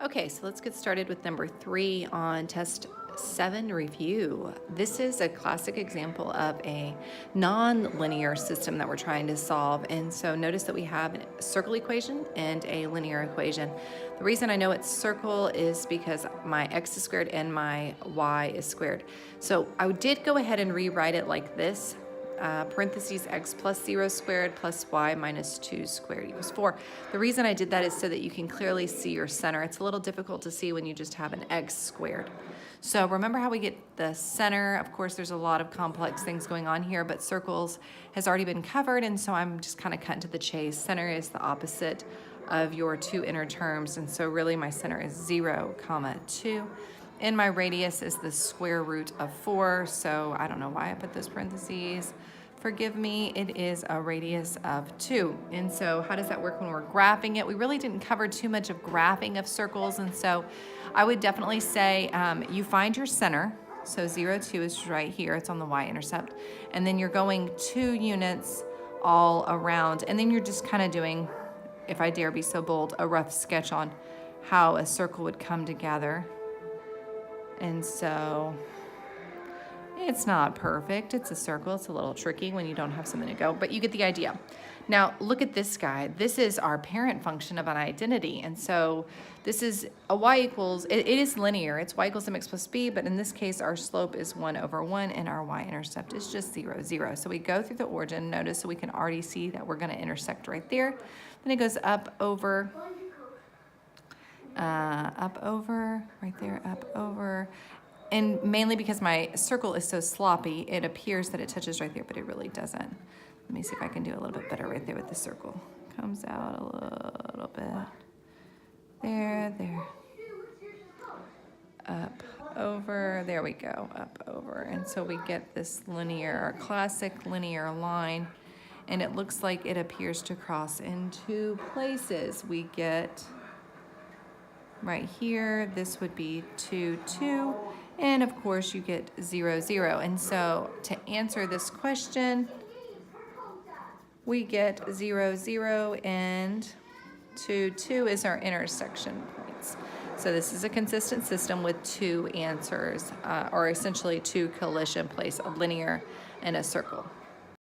Okay, so let's get started with number 3 on test 7 review. This is a classic example of a non-linear system that we're trying to solve. And so notice that we have a circle equation and a linear equation. The reason I know it's circle is because my x is squared and my y is squared. So I did go ahead and rewrite it like this. Parentheses x plus 0 squared plus y minus 2 squared equals 4. The reason I did that is so that you can clearly see your center. It's a little difficult to see when you just have an x squared. So remember how we get the center. Of course, there's a lot of complex things going on here, but circles has already been covered, and so I'm just kind of cutting to the chase. Center is the opposite of your two inner terms, and so really my center is 0, 2. And my radius is the square root of 4, so I don't know why I put those parentheses. Forgive me, it is a radius of 2. And so how does that work when we're graphing it? We really didn't cover too much of graphing of circles, and so I would definitely say you find your center. So 0, 2 is right here, it's on the y-intercept. And then you're going 2 units all around, and then you're just kind of doing, if I dare be so bold, a rough sketch on how a circle would come together. And so it's not perfect. It's a circle. It's a little tricky when you don't have something to go, but you get the idea. Now look at this guy. This is our parent function of an identity. And so this is a y equals, it is linear. It's y equals mx plus b, but in this case, our slope is 1/1 and our y-intercept is just 0, 0. So we go through the origin. Notice so we can already see that we're gonna intersect right there. Then it goes up over, right there, up over. And mainly because my circle is so sloppy, it appears that it touches right there, but it really doesn't. Let me see if I can do a little bit better right there with the circle. Comes out a little bit. There. Up, over, there we go, up, over. And so we get this linear, classic linear line, and it looks like it appears to cross in 2 places. We get right here, this would be 2, 2, and of course you get 0, 0. And so to answer this question, we get 0, 0, and 2, 2 is our intersection points. So this is a consistent system with 2 answers, or essentially 2 collision places, a linear and a circle.